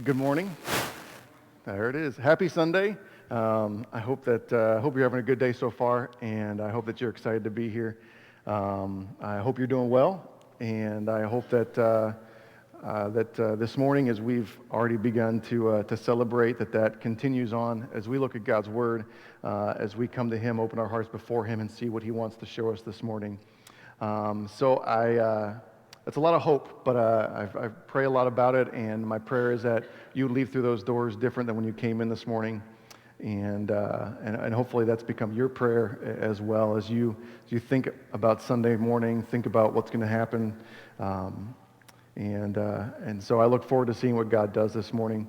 Good morning. There it is. Happy Sunday. I hope you're having a good day so far, and I hope that you're excited to be here. I hope you're doing well, and I hope that this morning, as we've already begun to celebrate, that continues on as we look at God's Word, as we come to Him, open our hearts before Him, and see what He wants to show us this morning. It's a lot of hope, but I pray a lot about it, and my prayer is that you leave through those doors different than when you came in this morning, and hopefully that's become your prayer as well as you think about Sunday morning, think about what's going to happen, and so I look forward to seeing what God does this morning.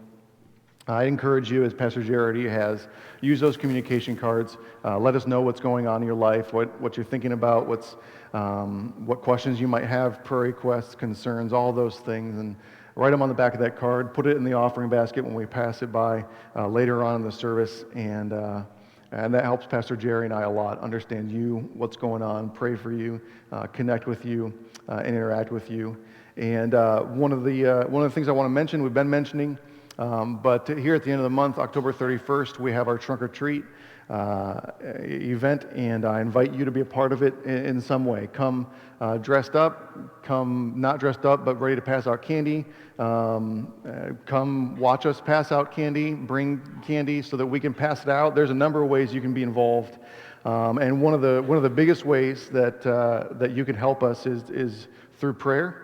I encourage you, as Pastor Jerry has, use those communication cards. Let us know what's going on in your life, what you're thinking about, what questions you might have, prayer requests, concerns, all those things, and write them on the back of that card. Put it in the offering basket when we pass it by later on in the service, and that helps Pastor Jerry and I a lot. Understand you, what's going on, pray for you, connect with you, and interact with you. And one of the things I want to mention, we've been mentioning. But here at the end of the month, October 31st, we have our trunk or treat event, and I invite you to be a part of it in some way. Come dressed up, come not dressed up, but ready to pass out candy. Come watch us pass out candy, bring candy so that we can pass it out. There's a number of ways you can be involved. And one of the biggest ways that you can help us is through prayer.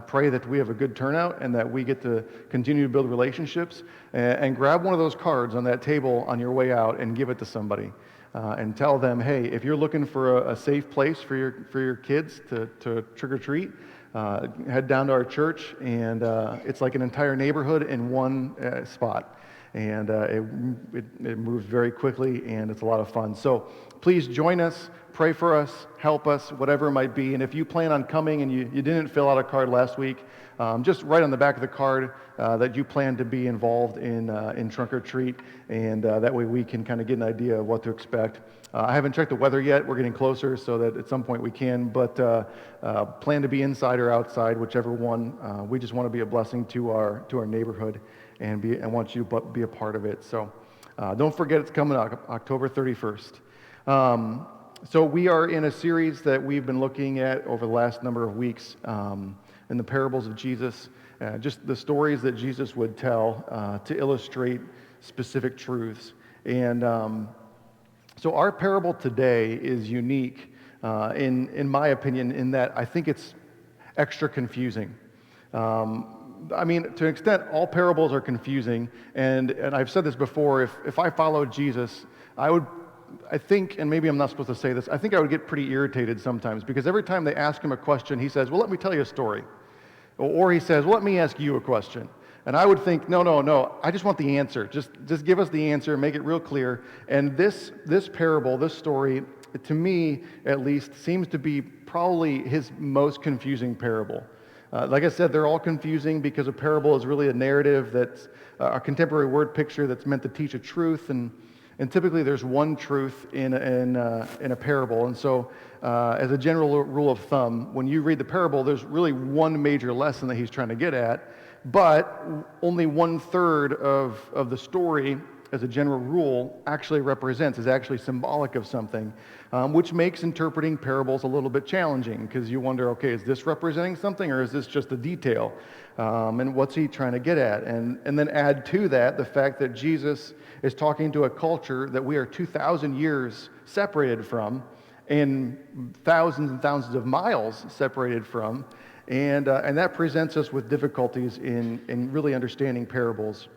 Pray that we have a good turnout and that we get to continue to build relationships, and grab one of those cards on that table on your way out and give it to somebody, and tell them, hey, if you're looking for a safe place for your kids to trick or treat, head down to our church, and it's like an entire neighborhood in one spot, and it moves very quickly, and it's a lot of fun. So please join us. Pray for us, help us, whatever it might be. And if you plan on coming and you didn't fill out a card last week, just write on the back of the card that you plan to be involved in Trunk or Treat, and that way we can kind of get an idea of what to expect. I haven't checked the weather yet. We're getting closer, so that at some point we can, but plan to be inside or outside, whichever one. We just want to be a blessing to our neighborhood and want you to be a part of it. So don't forget, it's coming up, October 31st. So we are in a series that we've been looking at over the last number of weeks in the parables of Jesus, just the stories that Jesus would tell to illustrate specific truths. And so our parable today is unique, in my opinion, in that I think it's extra confusing. I mean, to an extent, all parables are confusing, and I've said this before, if I followed Jesus, I think, and maybe I'm not supposed to say this, I think I would get pretty irritated sometimes, because every time they ask him a question, he says, well, let me tell you a story. Or he says, well, let me ask you a question. And I would think, no, I just want the answer. Just give us the answer, make it real clear. And this parable, this story, to me at least, seems to be probably his most confusing parable. Like I said, they're all confusing because a parable is really a narrative that's a contemporary word picture that's meant to teach a truth, and typically there's one truth in a parable. And so as a general rule of thumb, when you read the parable, there's really one major lesson that he's trying to get at, but only 1/3 of the story, as a general rule, is actually symbolic of something, which makes interpreting parables a little bit challenging, because you wonder, okay, is this representing something, or is this just a detail? And what's he trying to get at? And then add to that the fact that Jesus is talking to a culture that we are 2,000 years separated from, and thousands and thousands of miles separated from, and that presents us with difficulties in really understanding parables.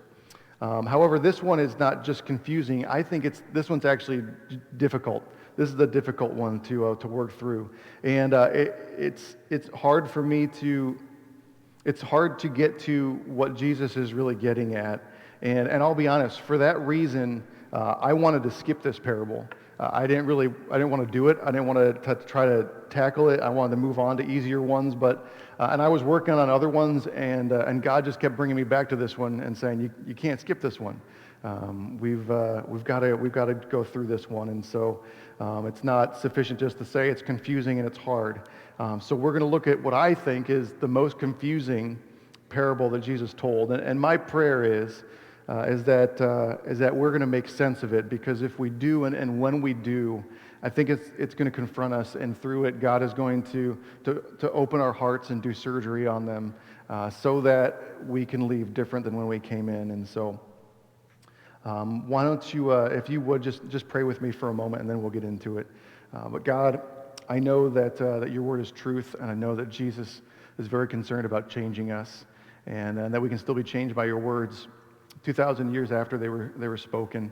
However, this one is not just confusing. I think this one's actually difficult. This is the difficult one to work through, and it's hard for me it's hard to get to what Jesus is really getting at, and I'll be honest. For that reason, I wanted to skip this parable. I didn't want to do it. I didn't want to try to tackle it. I wanted to move on to easier ones, and I was working on other ones, and God just kept bringing me back to this one and saying, you can't skip this one. We've got to go through this one, and so it's not sufficient just to say it's confusing and it's hard. So we're going to look at what I think is the most confusing parable that Jesus told. And my prayer is that we're going to make sense of it, because if we do, and when we do, I think it's going to confront us, and through it, God is going to open our hearts and do surgery on them, so that we can leave different than when we came in. And so, why don't you, if you would, just pray with me for a moment, and then we'll get into it. But God, I know that your word is truth, and I know that Jesus is very concerned about changing us, and that we can still be changed by your words 2,000 years after they were spoken.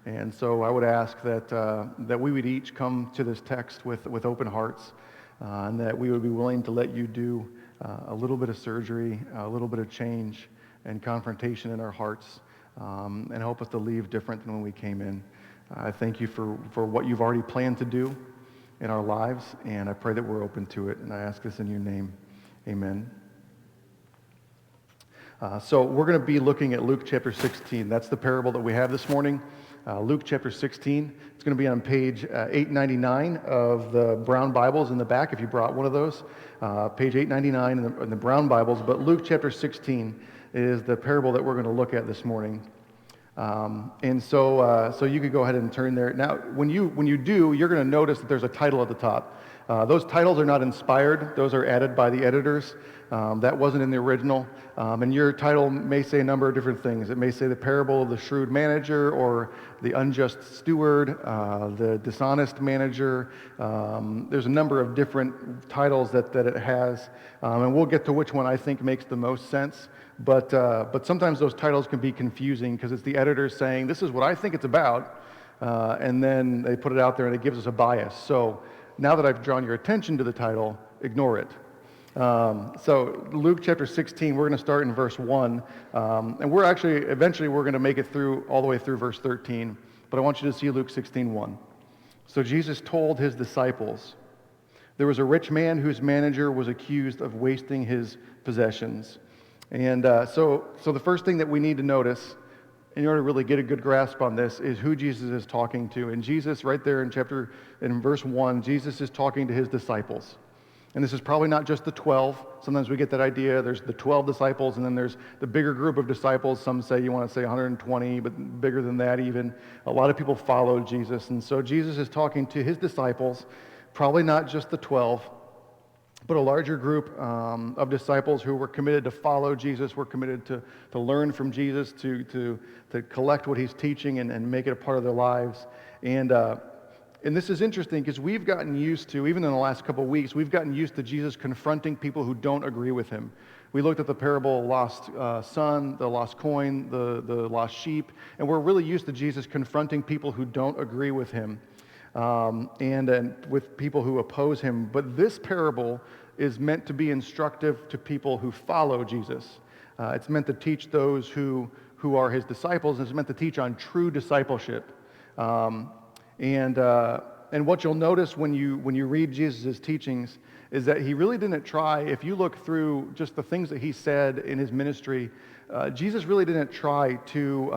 And so I would ask that we would each come to this text with open hearts, and that we would be willing to let you do a little bit of surgery, a little bit of change and confrontation in our hearts, and help us to leave different than when we came in. I thank you for what you've already planned to do in our lives, and I pray that we're open to it, and I ask this in your name. Amen. So we're going to be looking at Luke chapter 16. That's the parable that we have this morning. Luke chapter 16. It's going to be on page 899 of the brown Bibles in the back, if you brought one of those. Page 899 in the brown Bibles. But Luke chapter 16 is the parable that we're going to look at this morning. And so you could go ahead and turn there. Now, when you do, you're going to notice that there's a title at the top. Those titles are not inspired. Those are added by the editors. That wasn't in the original. And your title may say a number of different things. It may say the parable of the shrewd manager, or the unjust steward, the dishonest manager. There's a number of different titles that it has. And we'll get to which one I think makes the most sense. But sometimes those titles can be confusing, because it's the editors saying, this is what I think it's about. And then they put it out there, and it gives us a bias. So now that I've drawn your attention to the title, ignore it. So Luke chapter 16, we're going to start in verse 1. And eventually we're going to make it through all the way through verse 13. But I want you to see Luke 16:1. So Jesus told his disciples, there was a rich man whose manager was accused of wasting his possessions. And so the first thing that we need to notice in order to really get a good grasp on this is who Jesus is talking to. And Jesus, right there in verse 1, Jesus is talking to his disciples. And this is probably not just the 12. Sometimes we get that idea. There's the 12 disciples, and then there's the bigger group of disciples. Some say you want to say 120, but bigger than that even. A lot of people followed Jesus. And so Jesus is talking to his disciples, probably not just the 12, but a larger group of disciples who were committed to follow Jesus, were committed to learn from Jesus, to collect what he's teaching and make it a part of their lives. And this is interesting, because we've gotten used to, even in the last couple of weeks, we've gotten used to Jesus confronting people who don't agree with him. We looked at the parable of lost son, the lost coin, the lost sheep, and we're really used to Jesus confronting people who don't agree with him, and with people who oppose him. But this parable is meant to be instructive to people who follow Jesus. It's meant to teach those who are his disciples, and it's meant to teach on true discipleship. And what you'll notice when you read Jesus' teachings is that he really didn't try, if you look through just the things that he said in his ministry, Jesus really didn't try to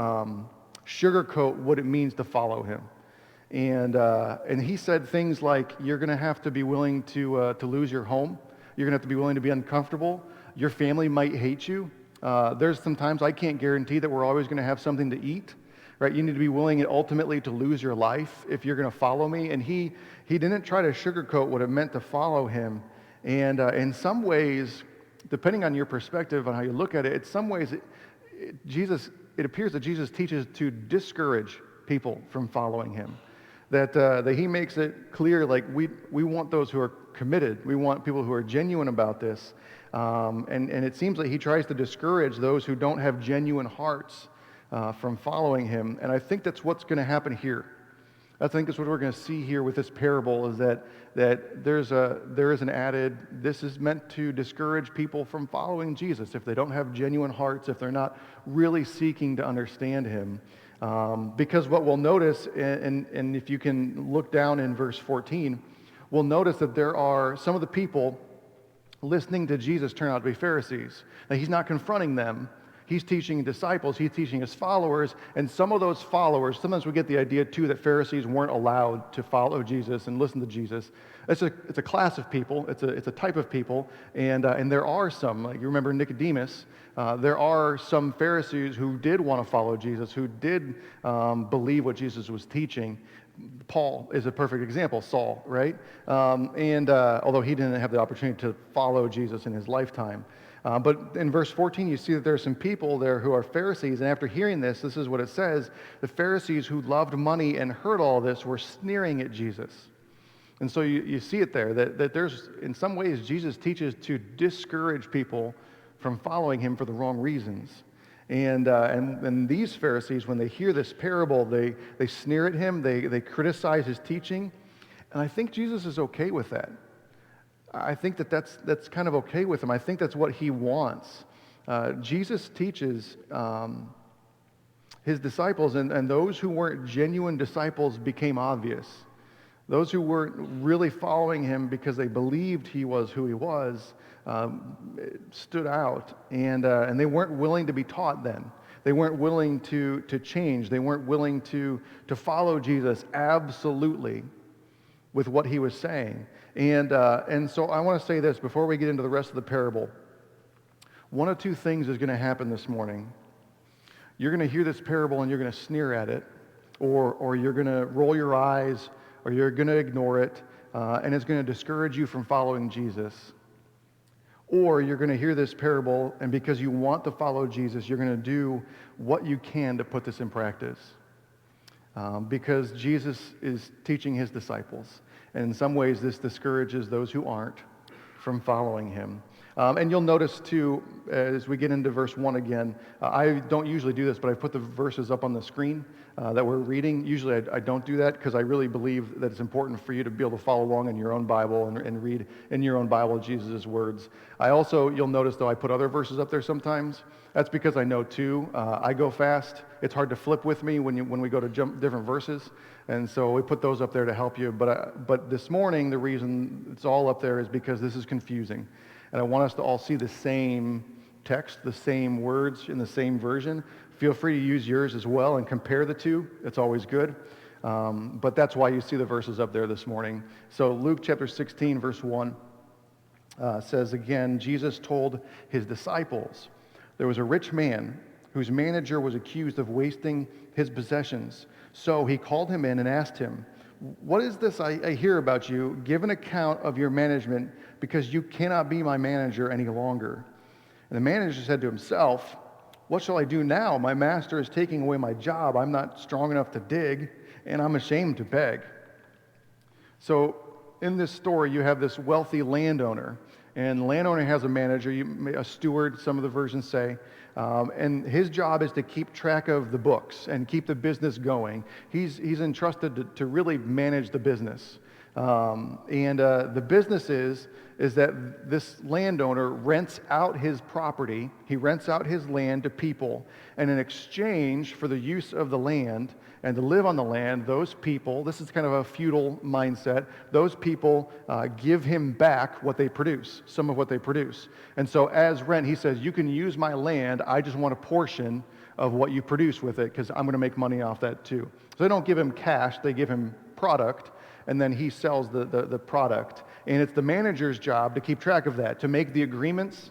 sugarcoat what it means to follow him. And he said things like, you're going to have to be willing to lose your home. You're going to have to be willing to be uncomfortable. Your family might hate you. There's some times I can't guarantee that we're always going to have something to eat. Right? You need to be willing ultimately to lose your life if you're going to follow me. And he didn't try to sugarcoat what it meant to follow him. And in some ways, depending on your perspective on how you look at it, in some ways, it appears that Jesus teaches to discourage people from following him. That he makes it clear, like we want those who are committed. We want people who are genuine about this. And it seems like he tries to discourage those who don't have genuine hearts from following him. And I think that's what's going to happen here. I think that's what we're going to see here with this parable, is that there is an added, this is meant to discourage people from following Jesus if they don't have genuine hearts, if they're not really seeking to understand him. Because what we'll notice, and if you can look down in verse 14, we'll notice that there are some of the people listening to Jesus turn out to be Pharisees. Now, he's not confronting them. He's teaching disciples, he's teaching his followers, and some of those followers, sometimes we get the idea too that Pharisees weren't allowed to follow Jesus and listen to Jesus. It's a class of people, it's a type of people, and there are some, like you remember Nicodemus, there are some Pharisees who did want to follow Jesus, who did believe what Jesus was teaching. Paul is a perfect example, Saul, right? Although he didn't have the opportunity to follow Jesus in his lifetime. But in verse 14, you see that there are some people there who are Pharisees, and after hearing this is what it says: the Pharisees who loved money and heard all this were sneering at Jesus. And so you see it there, that there's, in some ways, Jesus teaches to discourage people from following him for the wrong reasons. And these Pharisees, when they hear this parable, they sneer at him, they criticize his teaching, and I think Jesus is okay with that. I think that's kind of okay with him. I think that's what he wants. Jesus teaches his disciples, and those who weren't genuine disciples became obvious. Those who weren't really following him because they believed he was who he was stood out, and they weren't willing to be taught then. They weren't willing to change. They weren't willing to follow Jesus absolutely with what he was saying. And so I want to say this before we get into the rest of the parable. One of two things is going to happen this morning. You're going to hear this parable and you're going to sneer at it, or you're going to roll your eyes, or you're going to ignore it, and it's going to discourage you from following Jesus. Or you're going to hear this parable, and because you want to follow Jesus, you're going to do what you can to put this in practice. Because Jesus is teaching his disciples. And in some ways, this discourages those who aren't from following him. And you'll notice, too, as we get into verse 1 again, I don't usually do this, but I put the verses up on the screen that we're reading. Usually I don't do that because I really believe that it's important for you to be able to follow along in your own Bible and read in your own Bible Jesus' words. I also, you'll notice, though, I put other verses up there sometimes. That's because I know, too, I go fast. It's hard to flip with me when we go to jump different verses. And so we put those up there to help you. But this morning, the reason it's all up there is because this is confusing. And I want us to all see the same text, the same words in the same version. Feel free to use yours as well and compare the two. It's always good. But that's why you see the verses up there this morning. So Luke chapter 16, verse 1 says again, Jesus told his disciples, there was a rich man whose manager was accused of wasting his possessions. So he called him in and asked him, what is this I hear about you? Give an account of your management, because you cannot be my manager any longer. And the manager said to himself, what shall I do now? My master is taking away my job. I'm not strong enough to dig, and I'm ashamed to beg. So in this story, you have this wealthy landowner, and the landowner has a manager, a steward, some of the versions say, and his job is to keep track of the books and keep the business going. He's entrusted to really manage the business. The business is that this landowner rents out his property, he rents out his land to people, and in exchange for the use of the land and to live on the land, those people, this is kind of a feudal mindset, those people give him back what they produce, some of what they produce. And so as rent, he says, you can use my land, I just want a portion of what you produce with it, because I'm going to make money off that too. So they don't give him cash, they give him product, and then he sells the product. And it's the manager's job to keep track of that, to make the agreements,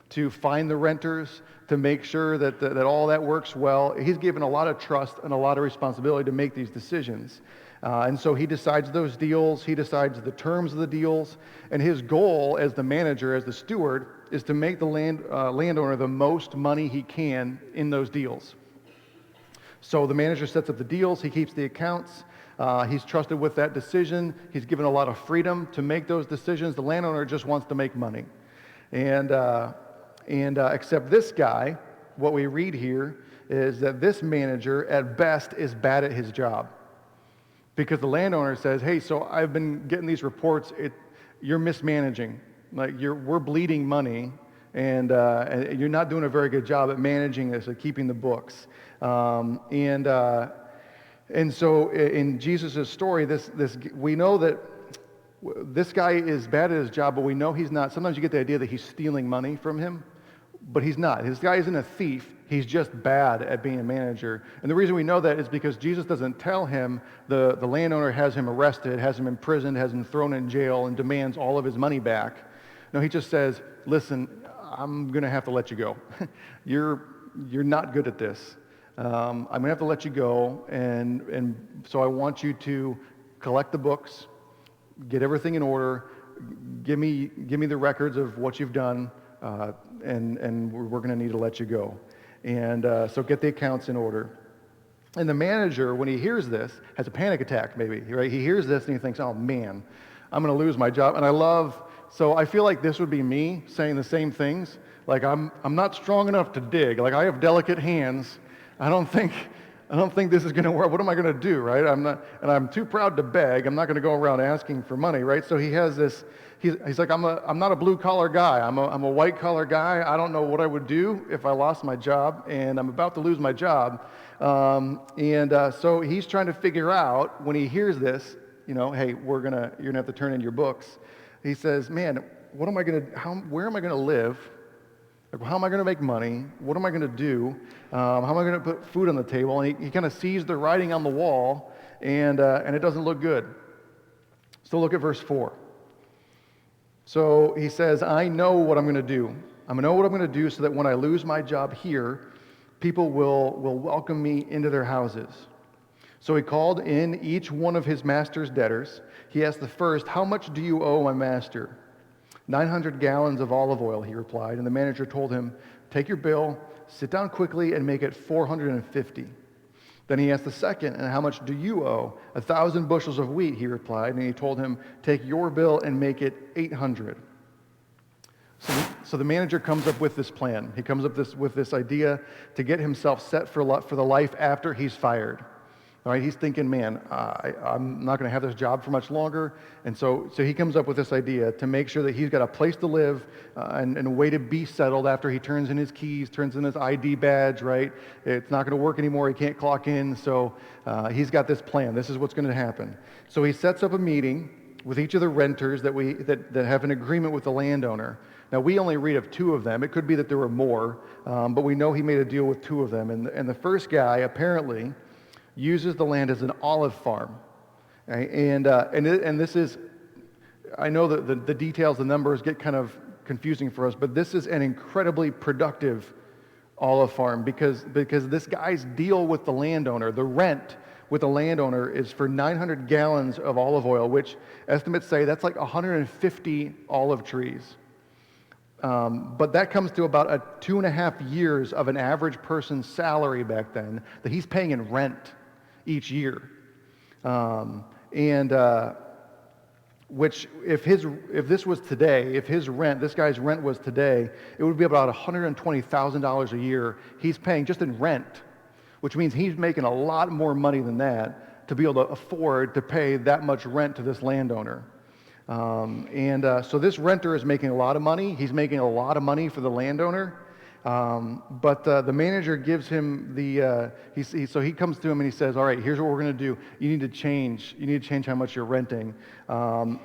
to find the renters, to make sure that all that works well. He's given a lot of trust and a lot of responsibility to make these decisions. And so he decides those deals, he decides the terms of the deals, and his goal as the manager, as the steward, is to make the landowner the most money he can in those deals. So the manager sets up the deals, he keeps the accounts, he's trusted with that decision, he's given a lot of freedom to make those decisions. The landowner just wants to make money. And except this guy, what we read here is that this manager at best is bad at his job. Because the landowner says, hey, so I've been getting these reports, you're mismanaging. Like we're bleeding money, and you're not doing a very good job at managing this, at keeping the books. And so in Jesus' story, we know that this guy is bad at his job, but we know he's not. Sometimes you get the idea that he's stealing money from him, but he's not. This guy isn't a thief. He's just bad at being a manager. And the reason we know that is because Jesus doesn't tell him the landowner has him arrested, has him imprisoned, has him thrown in jail, and demands all of his money back. No, he just says, listen, I'm going to have to let you go. You're not good at this. I'm going to have to let you go, and so I want you to collect the books, get everything in order, give me the records of what you've done, and we're going to need to let you go. And so get the accounts in order. And the manager, when he hears this, has a panic attack maybe, right? He hears this and he thinks, oh man, I'm going to lose my job. And so I feel like this would be me saying the same things. Like I'm not strong enough to dig. Like I have delicate hands. I don't think this is going to work. What am I going to do, right? I'm too proud to beg. I'm not going to go around asking for money, right? So he has this. He's like, I'm not a blue collar guy. I'm a white collar guy. I don't know what I would do if I lost my job, and I'm about to lose my job. So he's trying to figure out when he hears this, hey, you're gonna have to turn in your books. He says, man, where am I gonna live? Like, how am I going to make money? What am I going to do? How am I going to put food on the table? And he kind of sees the writing on the wall, and it doesn't look good. So look at verse 4. So he says, I know what I'm going to do. I'm going to know what I'm going to do so that when I lose my job here, people will welcome me into their houses. So he called in each one of his master's debtors. He asked the first, how much do you owe my master? 900 gallons of olive oil, he replied, and the manager told him, take your bill, sit down quickly, and make it 450. Then he asked the second, and how much do you owe? 1,000 bushels of wheat, he replied, and he told him, take your bill and make it 800. So the manager comes up with this plan. He comes up with this idea to get himself set for the life after he's fired. All right, he's thinking, man, I'm not going to have this job for much longer. And so he comes up with this idea to make sure that he's got a place to live and a way to be settled after he turns in his keys, turns in his ID badge, right? It's not going to work anymore. He can't clock in. So he's got this plan. This is what's going to happen. So he sets up a meeting with each of the renters that have an agreement with the landowner. Now, we only read of 2 of them. It could be that there were more, but we know he made a deal with 2 of them. And the first guy, apparently, uses the land as an olive farm, right? And this is, I know that the details, the numbers get kind of confusing for us, but this is an incredibly productive olive farm because this guy's deal with the landowner, the rent with the landowner is for 900 gallons of olive oil, which estimates say that's like 150 olive trees. But that comes to about 2.5 years of an average person's salary back then that he's paying in rent each year. Which if this was today, if this guy's rent was today, it would be about $120,000 a year he's paying just in rent, which means he's making a lot more money than that to be able to afford to pay that much rent to this landowner. So this renter is making a lot of money. He's making a lot of money for the landowner. But the manager gives him so he comes to him and he says, all right, here's what we're going to do. You need to change how much you're renting. So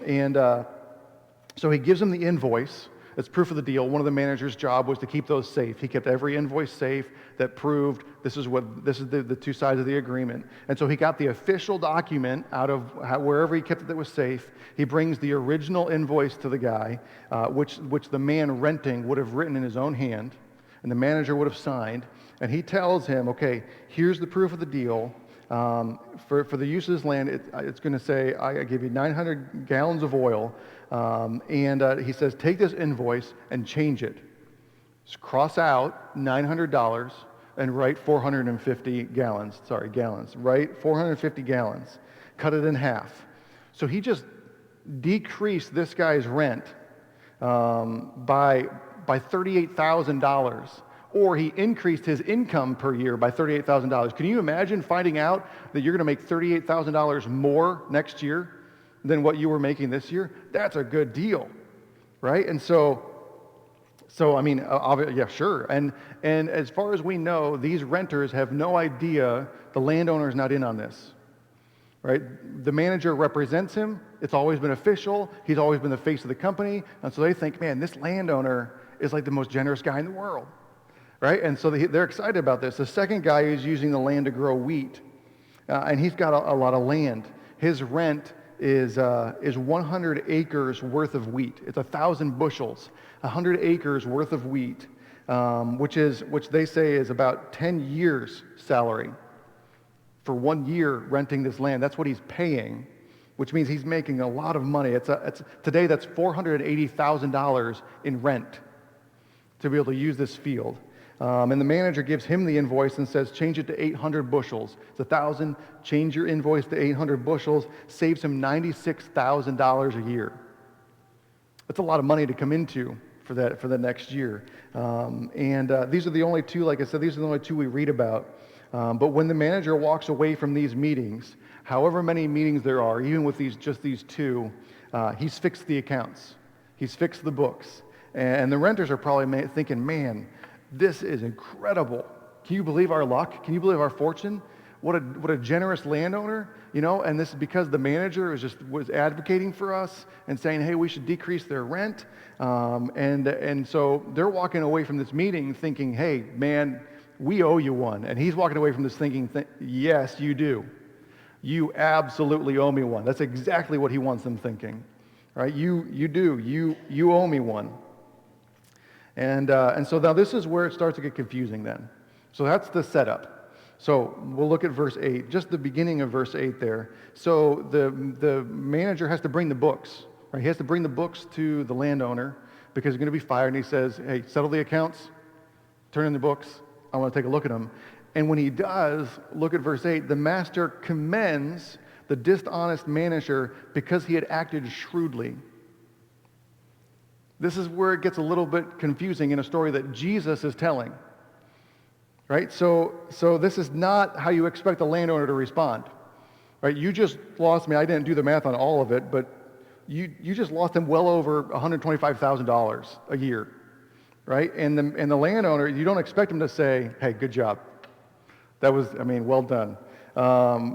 he gives him the invoice. It's proof of the deal. One of the manager's job was to keep those safe. He kept every invoice safe that proved this is the 2 sides of the agreement. And so he got the official document out of wherever he kept it that was safe. He brings the original invoice to the guy, which the man renting would have written in his own hand, and the manager would have signed. And he tells him, okay, here's the proof of the deal. For the use of this land, it's going to say, I give you 900 gallons of oil. He says, take this invoice and change it. Just cross out $900 and write 450 gallons. Sorry, gallons. Write 450 gallons. Cut it in half. So he just decreased this guy's rent by $38,000. Or he increased his income per year by $38,000. Can you imagine finding out that you're going to make $38,000 more next year than what you were making this year? That's a good deal, right? And so I mean, yeah, sure. And as far as we know, these renters have no idea the landowner is not in on this, right? The manager represents him. It's always been official. He's always been the face of the company. And so they think, man, this landowner is like the most generous guy in the world. right? And so they're excited about this. The second guy is using the land to grow wheat, and he's got a lot of land. His rent is 100 acres worth of wheat. It's 1,000 bushels, 100 acres worth of wheat, which they say is about 10 years' salary for 1 year renting this land. That's what he's paying, which means he's making a lot of money. Today that's $480,000 in rent to be able to use this field. And the manager gives him the invoice and says, change it to 800 bushels. It's 1,000, change your invoice to 800 bushels, saves him $96,000 a year. That's a lot of money to come into for the next year. These are the only two, like I said, these are the only two we read about. But when the manager walks away from these meetings, however many meetings there are, even with just these two, he's fixed the accounts. He's fixed the books. And the renters are probably thinking, man, this is incredible. Can you believe our luck? Can you believe our fortune? What a generous landowner, and this is because the manager was advocating for us and saying, hey, we should decrease their rent. And so they're walking away from this meeting thinking, hey, man, we owe you one. And he's walking away from this thinking, yes, you do. You absolutely owe me one. That's exactly what he wants them thinking. Right? You do. You owe me one. And so now this is where it starts to get confusing then. So that's the setup. So we'll look at verse 8, just the beginning of verse 8 there. So the manager has to bring the books. Right? He has to bring the books to the landowner because he's going to be fired. And he says, hey, settle the accounts, turn in the books. I want to take a look at them. And when he does, look at verse 8, the master commends the dishonest manager because he had acted shrewdly. This is where it gets a little bit confusing in a story that Jesus is telling. Right? So this is not how you expect a landowner to respond. Right? You just lost me. I didn't do the math on all of it, but you just lost him well over $125,000 a year. Right? And the landowner, you don't expect him to say, hey, good job. That was, well done.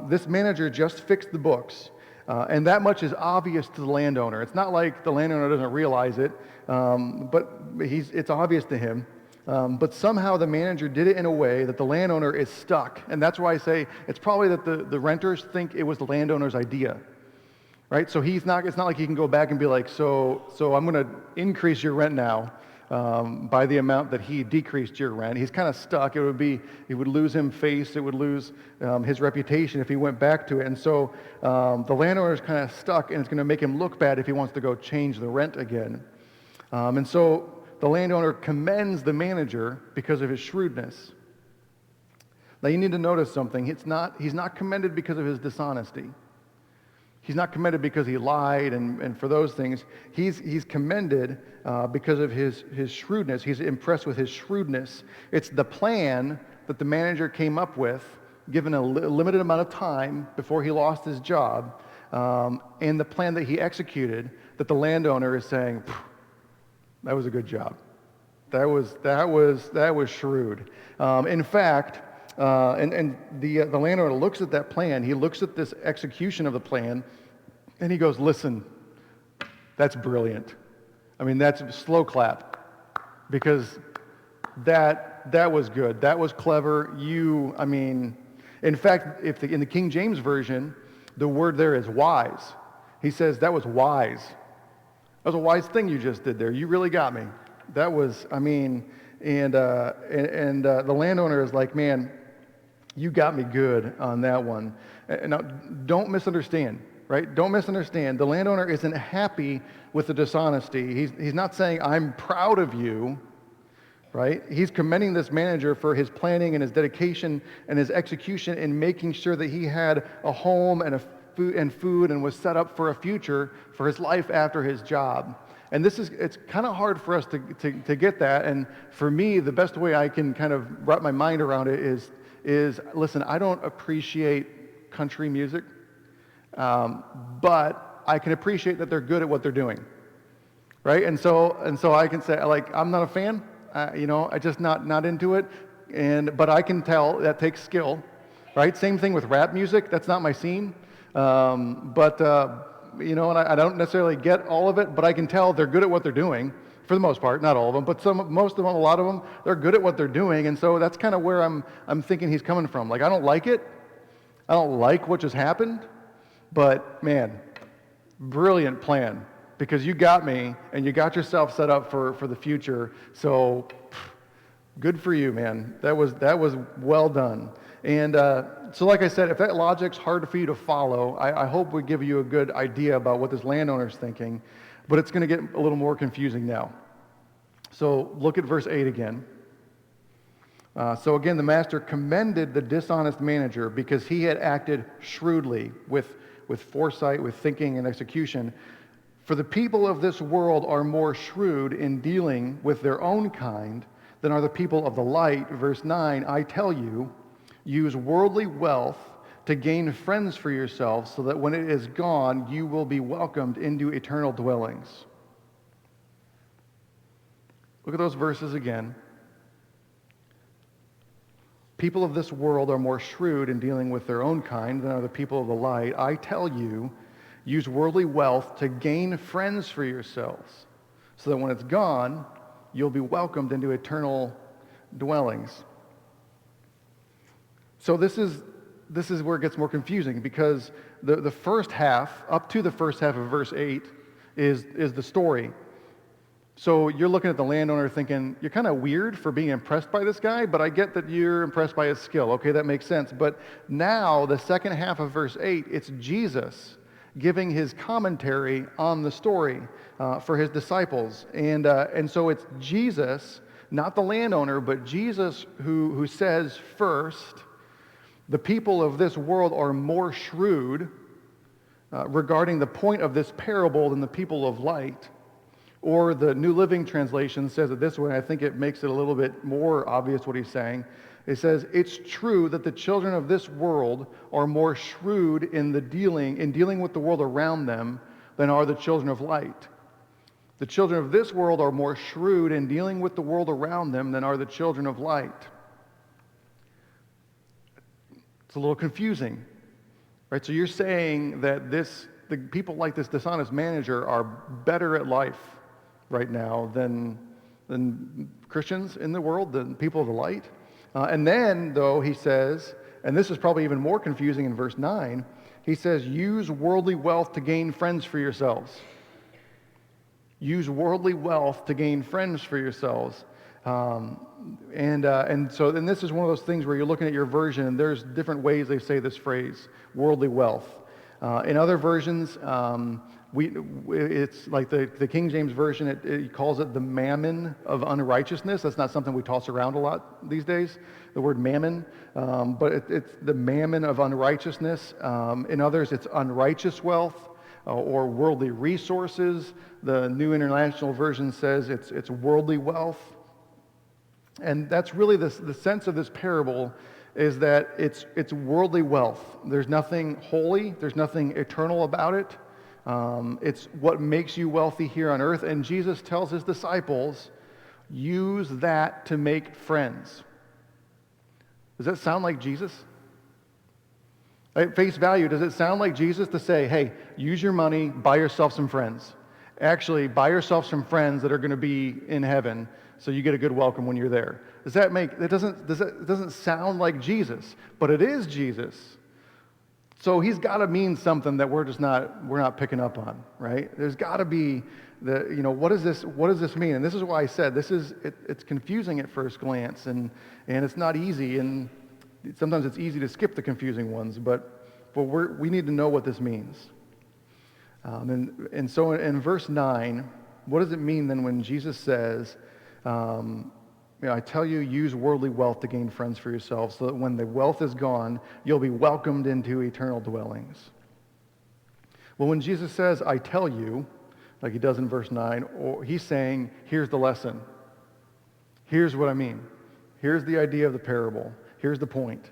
This manager just fixed the books. And that much is obvious to the landowner. It's not like the landowner doesn't realize it, but it's obvious to him. But somehow the manager did it in a way that the landowner is stuck. And that's why I say it's probably that the renters think it was the landowner's idea. Right? So it's not like he can go back and be like, so I'm going to increase your rent now by the amount that he decreased your rent. He's kind of stuck. It would lose him face. It would lose his reputation if he went back to it. And so the landowner is kind of stuck, and it's going to make him look bad if he wants to go change the rent again. And so the landowner commends the manager because of his shrewdness. Now you need to notice something. He's not commended because of his dishonesty. He's not commended because he lied and for those things. He's commended because of his shrewdness. He's impressed with his shrewdness. It's the plan that the manager came up with, given a limited amount of time before he lost his job, and the plan that he executed that the landowner is saying, that was a good job. That was shrewd. In fact, the landowner looks at that plan. He looks at this execution of the plan, and he goes, "Listen, that's brilliant. That's a slow clap, because that was good. That was clever. In fact, in the King James Version, the word there is wise. He says that was wise. That was a wise thing you just did there. You really got me. That was, the landowner is like, man, you got me good on that one. And now, don't misunderstand, right? Don't misunderstand. The landowner isn't happy with the dishonesty. He's not saying, I'm proud of you, right? He's commending this manager for his planning and his dedication and his execution in making sure that he had a home and food and was set up for a future for his life after his job. And it's kind of hard for us to get that. And for me, the best way I can kind of wrap my mind around it is listen, I don't appreciate country music, but I can appreciate that they're good at what they're doing, right? And so I can say, like, I'm not a fan, I just not into it, but I can tell that takes skill, right? Same thing with rap music. That's not my scene, and I don't necessarily get all of it, but I can tell they're good at what they're doing, for the most part, not all of them, but most of them, a lot of them, they're good at what they're doing, and so that's kind of where I'm thinking he's coming from. Like, I don't like it. I don't like what just happened, but man, brilliant plan, because you got me and you got yourself set up for the future. So good for you, man. That was well done. And so like I said, if that logic's hard for you to follow, I hope we give you a good idea about what this landowner's thinking, but it's going to get a little more confusing now. So look at verse 8 again. So again, the master commended the dishonest manager because he had acted shrewdly with foresight, with thinking and execution. For the people of this world are more shrewd in dealing with their own kind than are the people of the light. Verse 9, I tell you, use worldly wealth to gain friends for yourselves, so that when it is gone, you will be welcomed into eternal dwellings. Look at those verses again. People of this world are more shrewd in dealing with their own kind than are the people of the light. I tell you, use worldly wealth to gain friends for yourselves, so that when it's gone, you'll be welcomed into eternal dwellings. So this is where it gets more confusing, because the first half, up to the first half of verse 8, is the story. So you're looking at the landowner thinking, you're kind of weird for being impressed by this guy, but I get that you're impressed by his skill. Okay, that makes sense. But now, the second half of verse 8, it's Jesus giving his commentary on the story for his disciples. And so it's Jesus, not the landowner, but Jesus who says first, the people of this world are more shrewd regarding the point of this parable than the people of light. Or the New Living Translation says it this way. I think it makes it a little bit more obvious what he's saying. It says, it's true that the children of this world are more shrewd in dealing with the world around them than are the children of light. The children of this world are more shrewd in dealing with the world around them than are the children of light. It's a little confusing, right? So you're saying that the people like this dishonest manager are better at life right now than Christians in the world, than people of the light. And then, though, he says, and this is probably even more confusing in verse 9, he says, use worldly wealth to gain friends for yourselves. Use worldly wealth to gain friends for yourselves. And this is one of those things where you're looking at your version, and there's different ways they say this phrase, worldly wealth. In other versions, it's like the King James Version, it calls it the mammon of unrighteousness. That's not something we toss around a lot these days, the word mammon, but it's the mammon of unrighteousness. In others, it's unrighteous wealth or worldly resources. The New International Version says it's worldly wealth. And that's really the sense of this parable, is that it's worldly wealth. There's nothing holy, there's nothing eternal about it. It's what makes you wealthy here on earth. And Jesus tells his disciples, use that to make friends. Does that sound like Jesus? At face value, does it sound like Jesus to say, hey, use your money, buy yourself some friends? Actually, buy yourself some friends that are going to be in heaven, so you get a good welcome when you're there. It doesn't sound like Jesus, but it is Jesus. So he's got to mean something that we're not picking up on, right? There's got to be what does this mean? And this is why I said it's confusing at first glance, and it's not easy, and sometimes it's easy to skip the confusing ones, but we need to know what this means. And so in verse 9, what does it mean then when Jesus says, I tell you, use worldly wealth to gain friends for yourselves, so that when the wealth is gone, you'll be welcomed into eternal dwellings. Well, when Jesus says, I tell you, like he does in verse 9, he's saying, here's the lesson. Here's what I mean. Here's the idea of the parable. Here's the point.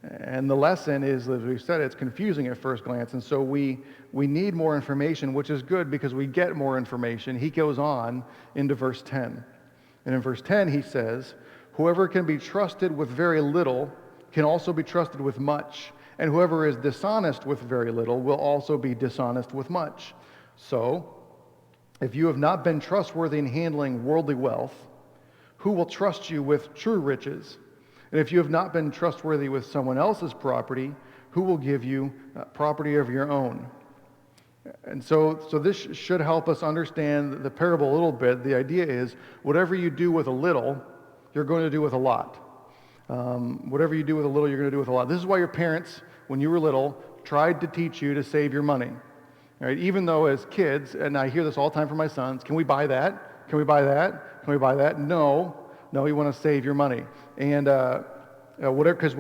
And the lesson is, as we've said, it's confusing at first glance, and so we need more information, which is good because we get more information. He goes on into verse 10. And in verse 10, he says, whoever can be trusted with very little can also be trusted with much, and whoever is dishonest with very little will also be dishonest with much. So, If you have not been trustworthy in handling worldly wealth, who will trust you with true riches? And if you have not been trustworthy with someone else's property, who will give you property of your own? And so this should help us understand the parable a little bit. The idea is, whatever you do with a little, you're going to do with a lot. Whatever you do with a little, you're going to do with a lot. This is why your parents, when you were little, tried to teach you to save your money. All right? Even though as kids, and I hear this all the time from my sons, can we buy that? Can we buy that? Can we buy that? No, you want to save your money. And whatever, because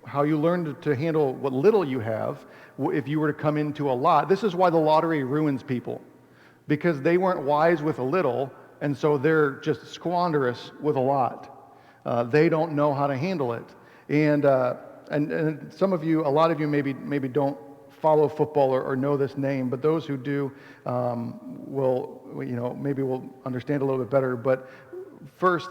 how you learn to handle what little you have, if you were to come into a lot, this is why the lottery ruins people. Because they weren't wise with a little, and so they're just squanderous with a lot. They don't know how to handle it. And some of you, a lot of you maybe don't follow football or know this name, but those who do maybe will understand a little bit better. But first,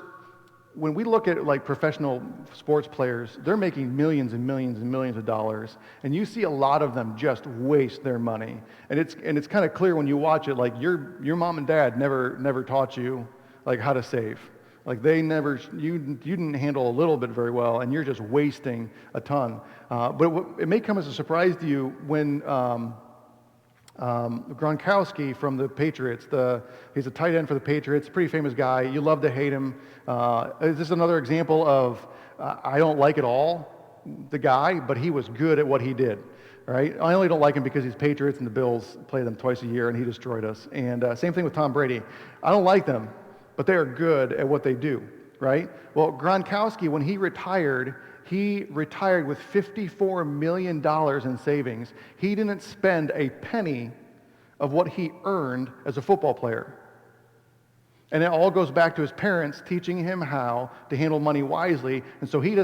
when we look at like professional sports players, they're making millions and millions and millions of dollars, and you see a lot of them just waste their money. And it's kind of clear when you watch it, like your mom and dad never taught you like how to save. Like you didn't handle a little bit very well, and you're just wasting a ton. But it may come as a surprise to you when Gronkowski from the Patriots, he's a tight end for the Patriots, pretty famous guy. You love to hate him. This is another example of I don't like at all the guy, but he was good at what he did. Right? I only don't like him because he's Patriots and the Bills play them twice a year, and he destroyed us. And same thing with Tom Brady. I don't like them, but they are good at what they do. Right? Well, Gronkowski, when he retired with $54 million in savings. He didn't spend a penny of what he earned as a football player. And it all goes back to his parents teaching him how to handle money wisely. And so he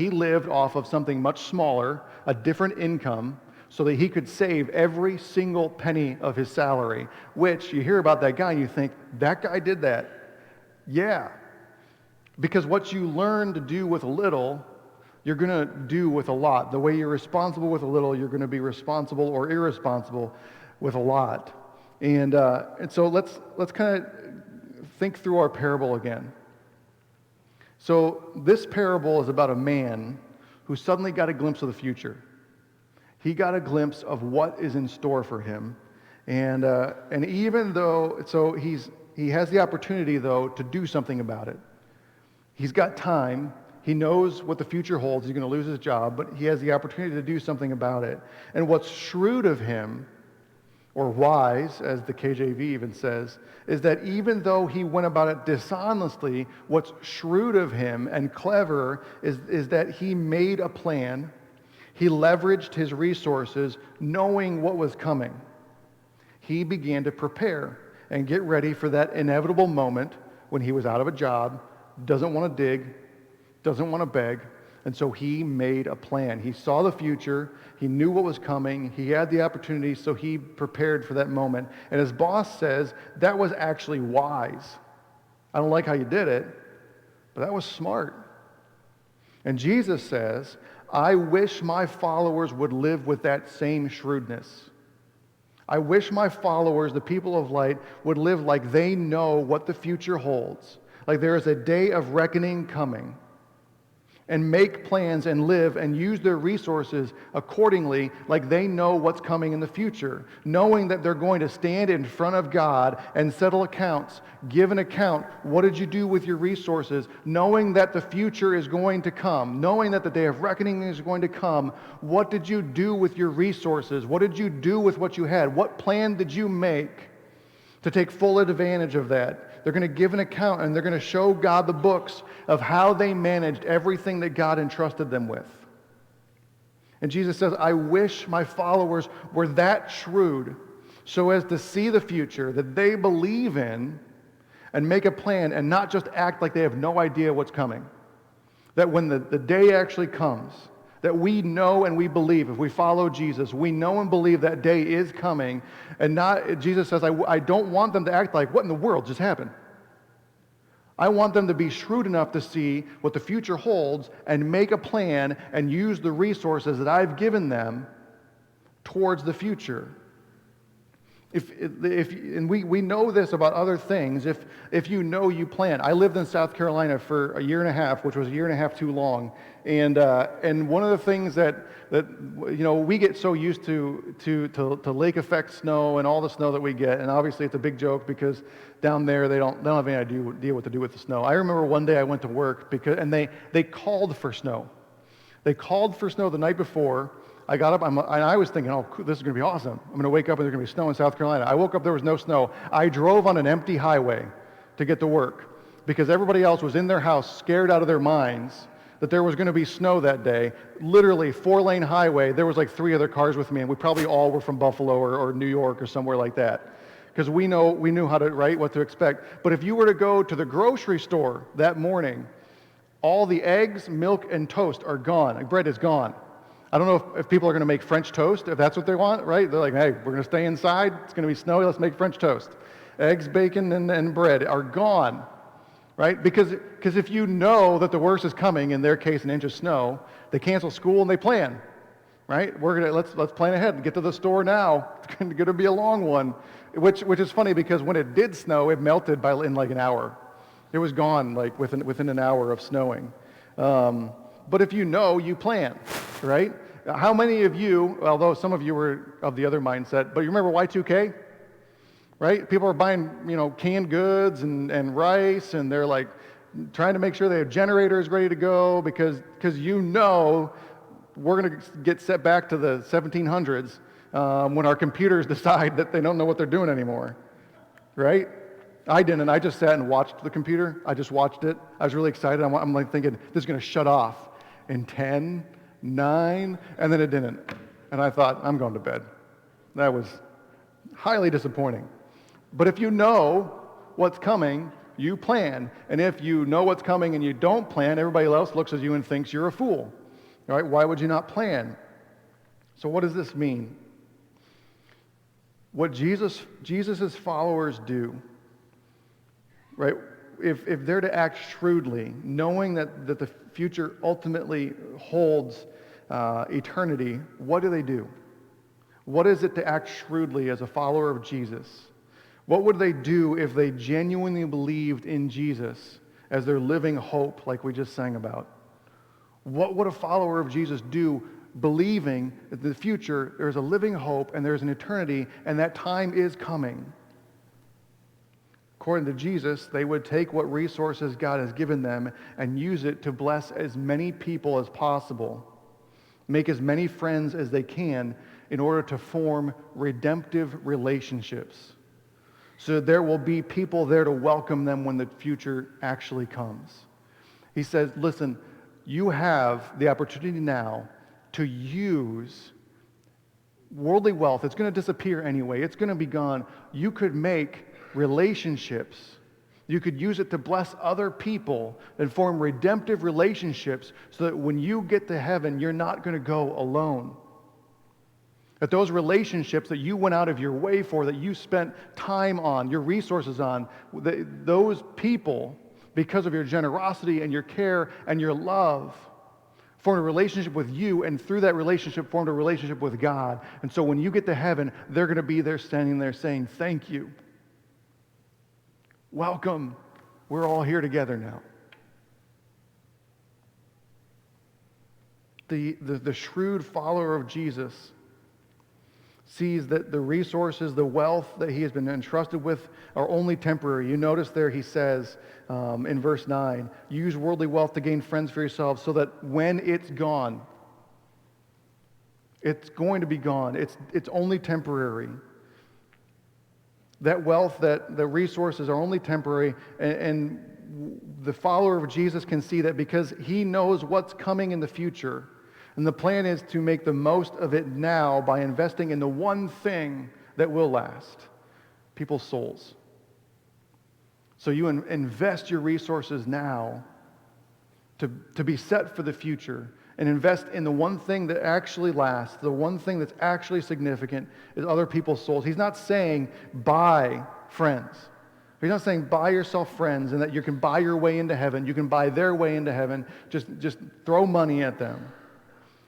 lived off of something much smaller, a different income, so that he could save every single penny of his salary, which you hear about that guy and you think, that guy did that. Yeah. Because what you learn to do with a little, you're going to do with a lot. The way you're responsible with a little, you're going to be responsible or irresponsible with a lot. And so let's kind of think through our parable again. So this parable is about a man who suddenly got a glimpse of the future. He got a glimpse of what is in store for him. And even though, so he has the opportunity, though, to do something about it. He's got time. He knows what the future holds. He's going to lose his job, but he has the opportunity to do something about it. And what's shrewd of him, or wise, as the KJV even says, is that even though he went about it dishonestly, what's shrewd of him and clever is that he made a plan. He leveraged his resources knowing what was coming. He began to prepare and get ready for that inevitable moment when he was out of a job, doesn't want to dig, doesn't want to beg, and so he made a plan. He saw the future, he knew what was coming, he had the opportunity, so he prepared for that moment. And his boss says, that was actually wise. I don't like how you did it, but that was smart. And Jesus says, I wish my followers would live with that same shrewdness. I wish my followers, the people of light, would live like they know what the future holds, like there is a day of reckoning coming, and make plans and live and use their resources accordingly, like they know what's coming in the future, knowing that they're going to stand in front of God and settle accounts, give an account. What did you do with your resources? Knowing that the future is going to come, knowing that the day of reckoning is going to come. What did you do with your resources? What did you do with what you had? What plan did you make to take full advantage of that? They're going to give an account, and they're going to show God the books of how they managed everything that God entrusted them with. And Jesus says, I wish my followers were that shrewd so as to see the future that they believe in and make a plan and not just act like they have no idea what's coming. That when the day actually comes, that we know and we believe, if we follow Jesus, we know and believe that day is coming. And not, Jesus says, I don't want them to act like, what in the world just happened? I want them to be shrewd enough to see what the future holds and make a plan and use the resources that I've given them towards the future. And we know this about other things. If you know, you plan. I lived in South Carolina for a year and a half, which was a year and a half too long. And one of the things that we get so used to lake effect snow and all the snow that we get, and obviously it's a big joke because down there they don't have any idea what to do with the snow. I remember one day I went to work and they called for snow. They called for snow the night before. I got up, and I was thinking, oh, this is going to be awesome. I'm going to wake up and there's going to be snow in South Carolina. I woke up, there was no snow. I drove on an empty highway to get to work because everybody else was in their house scared out of their minds that there was going to be snow that day. Literally, 4-lane highway. There was like 3 other cars with me, and we probably all were from Buffalo or New York or somewhere like that because we knew how to, right, what to expect. But if you were to go to the grocery store that morning, all the eggs, milk, and toast are gone. Like, bread is gone. I don't know if people are going to make French toast, if that's what they want, right? They're like, hey, we're going to stay inside. It's going to be snowy. Let's make French toast. Eggs, bacon, and bread are gone, right? Because if you know that the worst is coming, in their case, an inch of snow, they cancel school and they plan, right? Let's plan ahead and get to the store now. It's going to be a long one, which is funny because when it did snow, it melted in like an hour. It was gone like within an hour of snowing. But if you know, you plan, right? How many of you, although some of you were of the other mindset, but you remember Y2K, right? People are buying, canned goods and rice, and they're like trying to make sure they have generators ready to go because we're going to get set back to the 1700s when our computers decide that they don't know what they're doing anymore, right? I didn't. I just sat and watched the computer. I just watched it. I was really excited. I'm like thinking, this is going to shut off in 10, 9, and then it didn't. And I thought, I'm going to bed. That was highly disappointing. But if you know what's coming, you plan. And if you know what's coming and you don't plan, everybody else looks at you and thinks you're a fool. All right? Why would you not plan? So what does this mean? What Jesus's followers do, right? If they're to act shrewdly, knowing that the future ultimately holds eternity, what do? What is it to act shrewdly as a follower of Jesus? What would they do if they genuinely believed in Jesus as their living hope, like we just sang about? What would a follower of Jesus do, believing that in the future there's a living hope and there's an eternity and that time is coming? According to Jesus, they would take what resources God has given them and use it to bless as many people as possible, make as many friends as they can in order to form redemptive relationships. So there will be people there to welcome them when the future actually comes. He says, listen, you have the opportunity now to use worldly wealth. It's going to disappear anyway. It's going to be gone. You could make relationships. You could use it to bless other people and form redemptive relationships so that when you get to heaven, you're not going to go alone. That those relationships that you went out of your way for, that you spent time on, your resources on, those people, because of your generosity and your care and your love, formed a relationship with you, and through that relationship formed a relationship with God. And so when you get to heaven, they're going to be there standing there saying, thank you. Welcome. We're all here together now. The shrewd follower of Jesus sees that the resources, the wealth that he has been entrusted with are only temporary. You notice there he says in verse 9, use worldly wealth to gain friends for yourselves so that when it's gone, it's going to be gone. It's only temporary. That wealth, that the resources are only temporary, and the follower of Jesus can see that because he knows what's coming in the future. And the plan is to make the most of it now by investing in the one thing that will last, people's souls. So you invest your resources now to be set for the future, and invest in the one thing that actually lasts, the one thing that's actually significant is other people's souls. He's not saying buy friends. He's not saying buy yourself friends and that you can buy your way into heaven, you can buy their way into heaven, just throw money at them.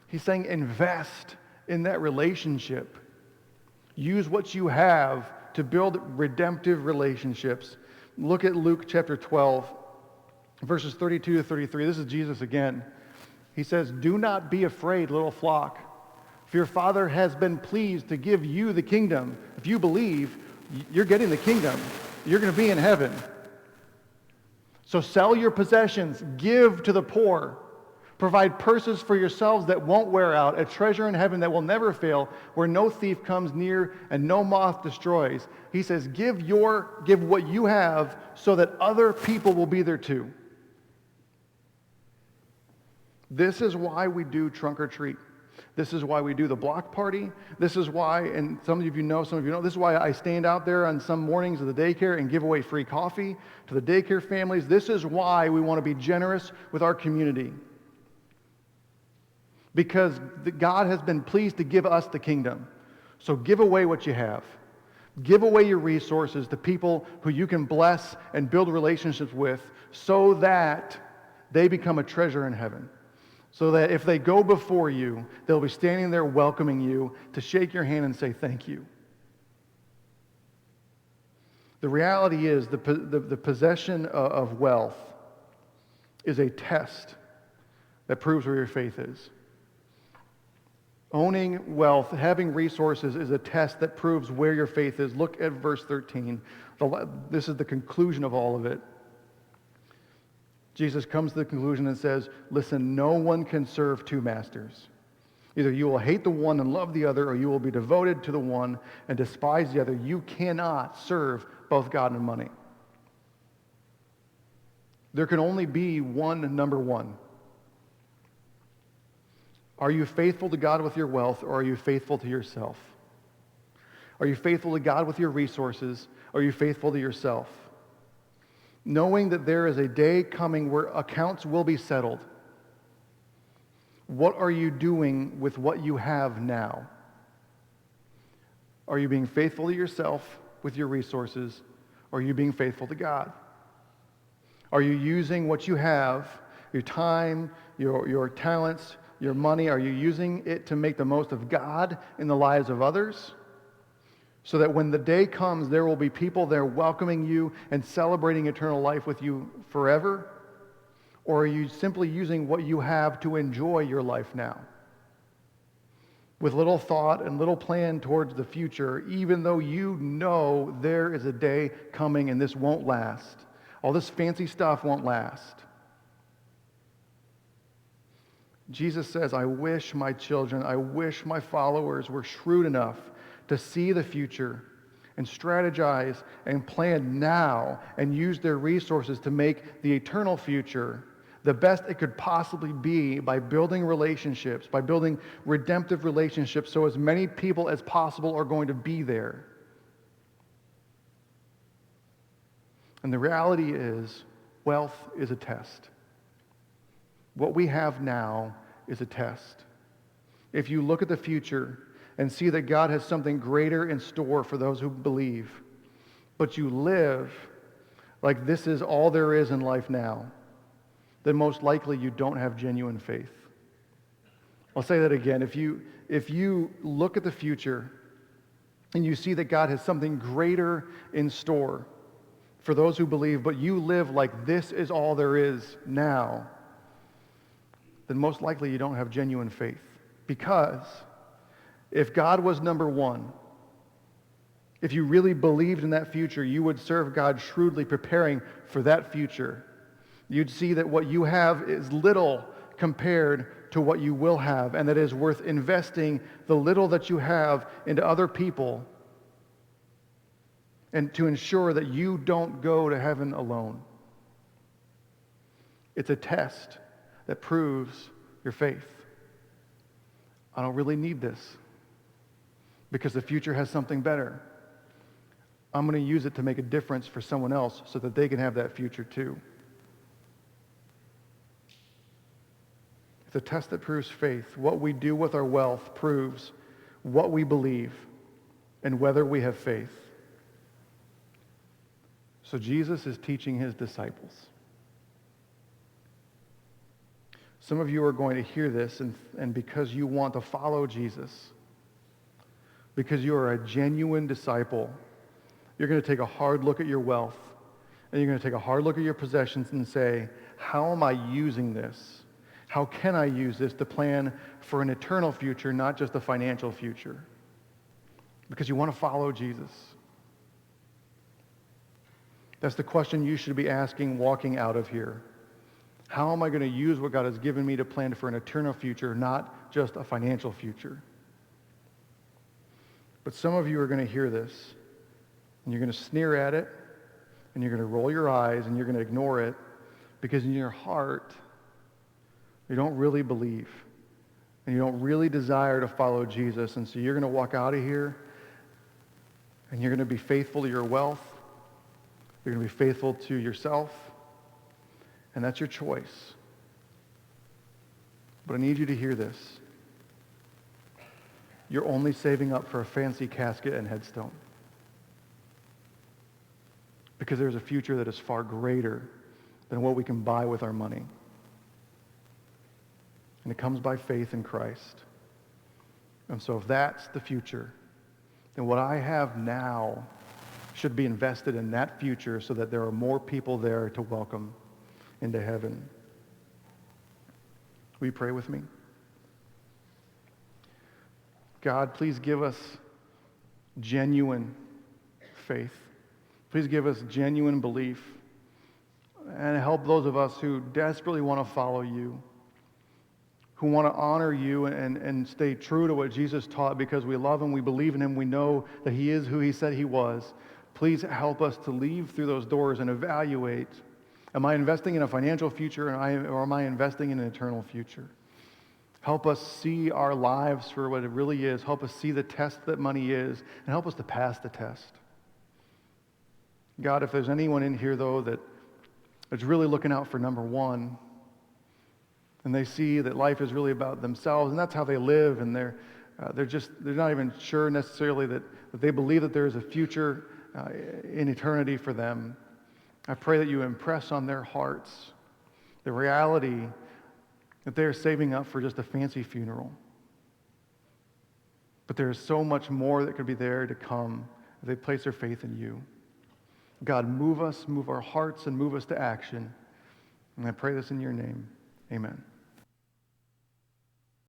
He's saying invest in that relationship. Use what you have to build redemptive relationships. Look at Luke chapter 12, verses 32 to 33. This is Jesus again. He says, "Do not be afraid, little flock, for your Father has been pleased to give you the kingdom." If you believe, you're getting the kingdom. You're going to be in heaven. So sell your possessions, give to the poor, provide purses for yourselves that won't wear out, a treasure in heaven that will never fail, where no thief comes near and no moth destroys. He says, give what you have so that other people will be there too. This is why we do trunk or treat. This is why we do the block party. This is why, and some of you know, this is why I stand out there on some mornings of the daycare and give away free coffee to the daycare families. This is why we want to be generous with our community. Because God has been pleased to give us the kingdom. So give away what you have. Give away your resources to people who you can bless and build relationships with so that they become a treasure in heaven. So that if they go before you, they'll be standing there welcoming you to shake your hand and say thank you. The reality is the possession of wealth is a test that proves where your faith is. Owning wealth, having resources is a test that proves where your faith is. Look at verse 13. This is the conclusion of all of it. Jesus comes to the conclusion and says, listen, no one can serve two masters. Either you will hate the one and love the other, or you will be devoted to the one and despise the other. You cannot serve both God and money. There can only be one number one. Are you faithful to God with your wealth, or are you faithful to yourself? Are you faithful to God with your resources, or are you faithful to yourself? Knowing that there is a day coming where accounts will be settled. What are you doing with what you have now? Are you being faithful to yourself with your resources, or are you being faithful to God? Are you using what you have, your time, your talents, your money, are you using it to make the most of God in the lives of others? So that when the day comes, there will be people there welcoming you and celebrating eternal life with you forever? Or are you simply using what you have to enjoy your life now? With little thought and little plan towards the future, even though you know there is a day coming and this won't last. All this fancy stuff won't last. Jesus says, I wish my children, I wish my followers were shrewd enough to see the future and strategize and plan now and use their resources to make the eternal future the best it could possibly be by building relationships, by building redemptive relationships so as many people as possible are going to be there. And the reality is, wealth is a test. What we have now is a test. If you look at the future and see that God has something greater in store for those who believe, but you live like this is all there is in life now, then most likely you don't have genuine faith. I'll say that again. If you look at the future and you see that God has something greater in store for those who believe, but you live like this is all there is now, then most likely you don't have genuine faith. Because if God was number one, if you really believed in that future, you would serve God shrewdly, preparing for that future. You'd see that what you have is little compared to what you will have, and that it is worth investing the little that you have into other people and to ensure that you don't go to heaven alone. It's a test that proves your faith. I don't really need this because the future has something better. I'm going to use it to make a difference for someone else so that they can have that future too. It's a test that proves faith. What we do with our wealth proves what we believe and whether we have faith. So Jesus is teaching his disciples. Some of you are going to hear this, and because you want to follow Jesus, because you are a genuine disciple, you're going to take a hard look at your wealth, and you're going to take a hard look at your possessions and say, how am I using this? How can I use this to plan for an eternal future, not just a financial future? Because you want to follow Jesus. That's the question you should be asking walking out of here. How am I going to use what God has given me to plan for an eternal future, not just a financial future? But some of you are going to hear this, and you're going to sneer at it, and you're going to roll your eyes, and you're going to ignore it, because in your heart, you don't really believe, and you don't really desire to follow Jesus. And so you're going to walk out of here, and you're going to be faithful to your wealth. You're going to be faithful to yourself, and that's your choice. But I need you to hear this. You're only saving up for a fancy casket and headstone, because there's a future that is far greater than what we can buy with our money. And it comes by faith in Christ. And so if that's the future, then what I have now should be invested in that future so that there are more people there to welcome into heaven. Will you pray with me? God, please give us genuine faith. Please give us genuine belief. And help those of us who desperately want to follow you, who want to honor you and stay true to what Jesus taught because we love him, we believe in him, we know that he is who he said he was. Please help us to leave through those doors and evaluate, am I investing in a financial future or am I investing in an eternal future? Help us see our lives for what it really is. Help us see the test that money is, and help us to pass the test. God, if there's anyone in here, though, that is really looking out for number one, and they see that life is really about themselves, and that's how they live, and they're not even sure necessarily that they believe that there is a future in eternity for them. I pray that you impress on their hearts the reality that they are saving up for just a fancy funeral. But there is so much more that could be there to come if they place their faith in you. God, move us, move our hearts, and move us to action. And I pray this in your name. Amen.